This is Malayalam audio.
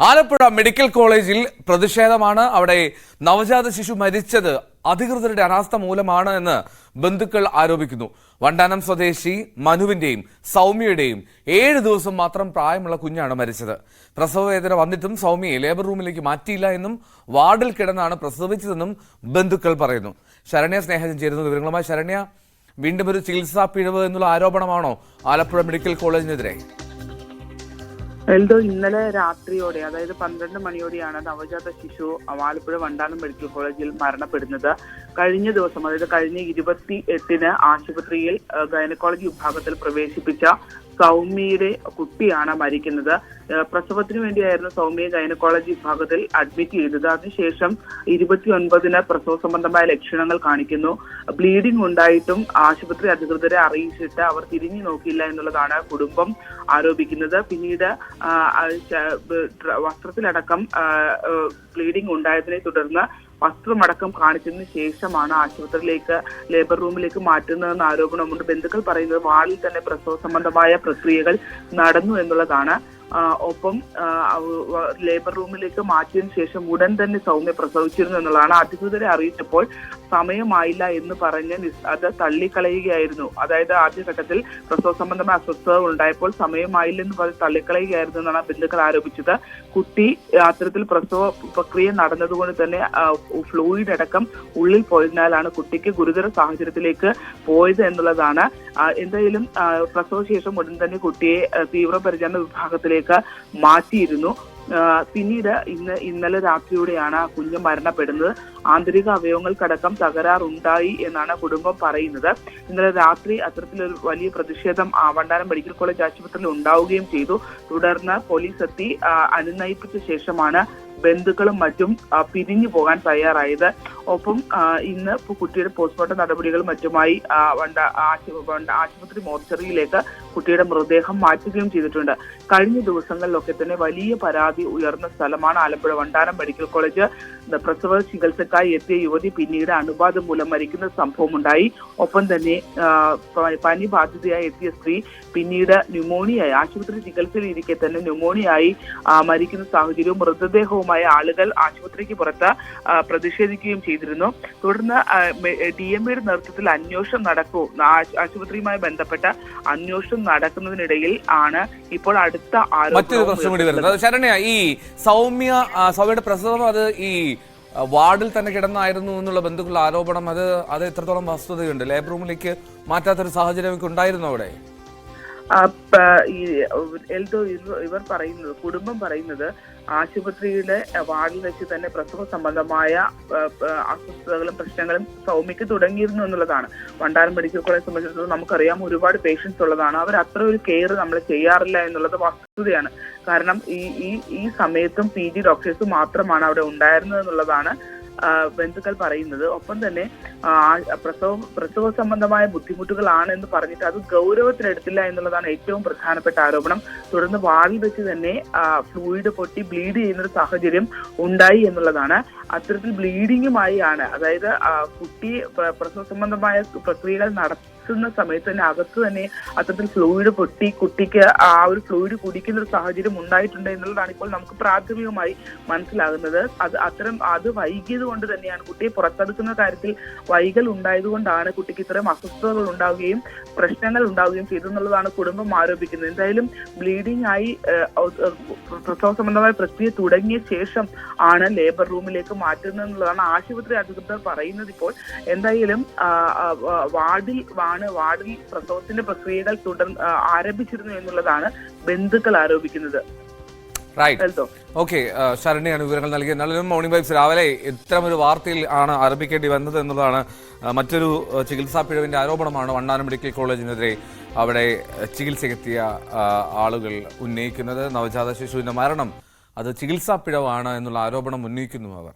ആലപ്പുഴ മെഡിക്കൽ കോളേജിൽ പ്രതിഷേധമാണ്. അവിടെ നവജാത ശിശു മരിച്ചത് അധികൃതരുടെ അനാസ്ഥ മൂലമാണ് എന്ന് ബന്ധുക്കൾ ആരോപിക്കുന്നു. വണ്ടാനം സ്വദേശി മനുവിന്റെയും സൗമ്യയുടെയും 7 ദിവസം മാത്രം പ്രായമുള്ള കുഞ്ഞാണ് മരിച്ചത്. പ്രസവവേദന വന്നിട്ടും സൗമ്യയെ ലേബർ റൂമിലേക്ക് മാറ്റിയില്ല എന്നും വാർഡിൽ കിടന്നാണ് പ്രസവിച്ചതെന്നും ബന്ധുക്കൾ പറയുന്നു. ശരണ്യ സ്നേഹജൻ ചേരുന്ന വിവരങ്ങളുമായി. ശരണ്യ, വീണ്ടും ഒരു ചികിത്സാ പിഴവ് എന്നുള്ള ആരോപണമാണോ ആലപ്പുഴ മെഡിക്കൽ കോളേജിനെതിരെ? എൽദോ, ഇന്നലെ രാത്രിയോടെ, അതായത് 12 മണിയോടെയാണ് നവജാത ശിശു ആലപ്പുഴ വണ്ടാനം മെഡിക്കൽ കോളേജിൽ മരണപ്പെടുന്നത്. കഴിഞ്ഞ ദിവസം, അതായത് കഴിഞ്ഞ 28-ന് ആശുപത്രിയിൽ ഗൈനക്കോളജി വിഭാഗത്തിൽ പ്രവേശിപ്പിച്ച സൗമ്യയുടെ കുട്ടിയാണ് മരിക്കുന്നത്. പ്രസവത്തിന് വേണ്ടിയായിരുന്നു സൗമ്യയെ ഗൈനക്കോളജി വിഭാഗത്തിൽ അഡ്മിറ്റ് ചെയ്തത്. അതിനുശേഷം 29-ന് പ്രസവ സംബന്ധമായ ലക്ഷണങ്ങൾ കാണിക്കുന്നു. ബ്ലീഡിംഗ് ഉണ്ടായിട്ടും ആശുപത്രി അധികൃതരെ അറിയിച്ചിട്ട് അവർ തിരിഞ്ഞു നോക്കിയില്ല എന്നുള്ളതാണ് കുടുംബം ആരോപിക്കുന്നത്. പിന്നീട് വസ്ത്രത്തിലടക്കം ബ്ലീഡിംഗ് ഉണ്ടായതിനെ തുടർന്ന് വസ്ത്രമടക്കം കാണിച്ചതിന് ശേഷമാണ് ആശുപത്രിയിലേക്ക് ലേബർ റൂമിലേക്ക് മാറ്റുന്നതെന്ന് ആരോപണമുണ്ട്. ബന്ധുക്കൾ പറയുന്നത് വാർഡിൽ തന്നെ പ്രസവ സംബന്ധമായ പ്രക്രിയകൾ നടന്നു എന്നുള്ളതാണ്. ഒപ്പം ലേബർ റൂമിലേക്ക് മാറ്റിയതിനു ശേഷം ഉടൻ തന്നെ സൗമ്യ പ്രസവിച്ചിരുന്നു എന്നുള്ളതാണ്. അധികൃതരെ അറിയിച്ചപ്പോൾ സമയമായില്ല എന്ന് പറഞ്ഞ് അത് തള്ളിക്കളയുകയായിരുന്നു. അതായത് ആദ്യഘട്ടത്തിൽ പ്രസവ സംബന്ധമായ അസ്വസ്ഥതകൾ ഉണ്ടായപ്പോൾ സമയമായില്ലെന്ന് പറഞ്ഞ് തള്ളിക്കളയുകയായിരുന്നു എന്നാണ് ബന്ധുക്കൾ ആരോപിച്ചത്. കുട്ടി അത്തരത്തിൽ പ്രസവ പ്രക്രിയ നടന്നതുകൊണ്ട് തന്നെ ഫ്ലൂയിഡ് അടക്കം ഉള്ളിൽ പോയതിനാലാണ് കുട്ടിക്ക് ഗുരുതര സാഹചര്യത്തിലേക്ക് പോയത് എന്നുള്ളതാണ്. എന്തായാലും പ്രസവശേഷം ഉടൻ തന്നെ കുട്ടിയെ തീവ്രപരിചരണ വിഭാഗത്തിലേക്ക് മാറ്റിയിരുന്നു. പിന്നീട് ഇന്നലെ രാത്രിയോടെയാണ് കുഞ്ഞ് മരണപ്പെടുന്നത്. ആന്തരിക അവയവങ്ങൾക്കടക്കം തകരാറുണ്ടായി എന്നാണ് കുടുംബം പറയുന്നത്. ഇന്നലെ രാത്രി അത്തരത്തിലൊരു വലിയ പ്രതിഷേധം വണ്ടാനം മെഡിക്കൽ കോളേജ് ആശുപത്രിയിൽ ഉണ്ടാവുകയും ചെയ്തു. തുടർന്ന് പോലീസ് എത്തി അനുനയിപ്പിച്ച ശേഷമാണ് ബന്ധുക്കളും മറ്റും പിരിഞ്ഞു പോകാൻ തയ്യാറായത്. ഒപ്പം ഇന്ന് കുട്ടിയുടെ പോസ്റ്റ്മോർട്ടം നടപടികളും മറ്റുമായി ആശുപത്രി മോർച്ചറിയിലേക്ക് കുട്ടിയുടെ മൃതദേഹം മാറ്റുകയും ചെയ്തിട്ടുണ്ട്. കഴിഞ്ഞ ദിവസങ്ങളിലൊക്കെ തന്നെ വലിയ പരാതി ഉയർന്ന സ്ഥലമാണ് ആലപ്പുഴ വണ്ടാനം മെഡിക്കൽ കോളേജ്. പ്രസവ ചികിത്സക്കായി എത്തിയ യുവതി പിന്നീട് അണുബാധ മൂലം മരിക്കുന്ന സംഭവം ഉണ്ടായി. ഒപ്പം തന്നെ പനി ബാധിതയായി എത്തിയ സ്ത്രീ പിന്നീട് ന്യൂമോണിയായി ആശുപത്രി ചികിത്സയിൽ ഇരിക്കെ തന്നെ ന്യൂമോണിയായി മരിക്കുന്ന സാഹചര്യവും മൃതദേഹവുമായ ആളുകൾ ആശുപത്രിക്ക് പുറത്ത് പ്രതിഷേധിക്കുകയും ചെയ്തിരുന്നു. തുടർന്ന് DMAയുടെ നേതൃത്വത്തിൽ അന്വേഷണം ആശുപത്രിയുമായി ബന്ധപ്പെട്ട അന്വേഷണം നടക്കുന്നതിനിടയിൽ ആണ് ഇപ്പോൾ അടുത്ത മറ്റൊരു പ്രശ്നം കൂടി വരുന്നത്. ശരണ്യ, ഈ സൗമ്യയുടെ പ്രസവം അത് ഈ വാർഡിൽ തന്നെ കിടന്നായിരുന്നു എന്നുള്ള ബന്ധുക്കളുടെ ആരോപണം, അത് എത്രത്തോളം വസ്തുതയുണ്ട്? ലേബർ റൂമിലേക്ക് മാറ്റാത്തൊരു സാഹചര്യം ഉണ്ടായിരുന്നു അവിടെ? ഇവർ പറയുന്നത്, കുടുംബം പറയുന്നത്, ആശുപത്രിയിലെ വാർഡിൽ വെച്ച് തന്നെ പ്രസവ സംബന്ധമായ അസ്വസ്ഥതകളും പ്രശ്നങ്ങളും സൗമ്യക്ക് തുടങ്ങിയിരുന്നു എന്നുള്ളതാണ്. വണ്ടാനം മെഡിക്കൽ കോളേജ് സംബന്ധിച്ചിടത്തോളം നമുക്കറിയാം, ഒരുപാട് പേഷ്യൻസ് ഉള്ളതാണ്. അവർ അത്ര ഒരു കെയർ നമ്മൾ ചെയ്യാറില്ല എന്നുള്ളത് വസ്തുതയാണ്. കാരണം ഈ സമയത്തും PG ഡോക്ടേഴ്സ് മാത്രമാണ് അവിടെ ഉണ്ടായിരുന്നത് എന്നുള്ളതാണ് ബന്ധുക്കൾ പറയുന്നത്. ഒപ്പം തന്നെ പ്രസവ സംബന്ധമായ ബുദ്ധിമുട്ടുകളാണ് എന്ന് പറഞ്ഞിട്ട് അത് ഗൗരവത്തിലെടുത്തില്ല എന്നുള്ളതാണ് ഏറ്റവും പ്രധാനപ്പെട്ട ആരോപണം. തുടർന്ന് വാർഡിൽ വെച്ച് തന്നെ ഫ്ലൂയിഡ് പൊട്ടി ബ്ലീഡ് ചെയ്യുന്നൊരു സാഹചര്യം ഉണ്ടായി എന്നുള്ളതാണ്. അത്തരത്തിൽ ബ്ലീഡിങ്ങുമായി ആണ്, അതായത് കുട്ടി പ്രസവ സംബന്ധമായ പ്രക്രിയകൾ നടത്തുന്ന സമയത്ത് തന്നെ അകത്ത് തന്നെ അത്തരത്തിൽ ഫ്ലൂയിഡ് പൊട്ടി കുട്ടിക്ക് ആ ഒരു ഫ്ലൂയിഡ് കുടിക്കുന്ന ഒരു സാഹചര്യം ഉണ്ടായിട്ടുണ്ട് എന്നുള്ളതാണ് ഇപ്പോൾ നമുക്ക് പ്രാഥമികമായി മനസ്സിലാകുന്നത്. അത് വൈകിയത് കൊണ്ട് തന്നെയാണ്, കുട്ടിയെ പുറത്തെടുക്കുന്ന കാര്യത്തിൽ വൈകൽ ഉണ്ടായതുകൊണ്ടാണ് കുട്ടിക്ക് ഇത്രയും അസ്വസ്ഥതകൾ ഉണ്ടാവുകയും പ്രശ്നങ്ങൾ ഉണ്ടാവുകയും ചെയ്തെന്നുള്ളതാണ് കുടുംബം ആരോപിക്കുന്നത്. എന്തായാലും ബ്ലീഡിംഗ് ആയി പ്രസവ സംബന്ധമായ പ്രക്രിയ തുടങ്ങിയ ശേഷം ആണ് ലേബർ റൂമിലേക്ക് മാറ്റുന്നത് എന്നുള്ളതാണ് ആശുപത്രി അധികൃതർ പറയുന്നത്. ഇപ്പോൾ എന്തായാലും വാർഡിൽ പ്രസവത്തിന്റെ പ്രക്രിയകൾ ആരംഭിച്ചിരുന്നു എന്നുള്ളതാണ് ബന്ധുക്കൾ ആരോപിക്കുന്നത്. ഓക്കെ, ശരണ്യാണ് വിവരങ്ങൾ നൽകിയത്. നല്ലൊരു മോർണിംഗ് വൈബ്സ്. രാവിലെ ഇത്തരമൊരു വാർത്തയിൽ ആണ് ആരംഭിക്കേണ്ടി വന്നത് എന്നുള്ളതാണ്. മറ്റൊരു ചികിത്സാ പിഴവിന്റെ ആരോപണമാണ് വണ്ടാനം മെഡിക്കൽ കോളേജിനെതിരെ അവിടെ ചികിത്സയ്ക്കെത്തിയ ആളുകൾ ഉന്നയിക്കുന്നത്. നവജാത ശിശുവിന്റെ മരണം അത് ചികിത്സാ പിഴവാണ് എന്നുള്ള ആരോപണം ഉന്നയിക്കുന്നു അവർ.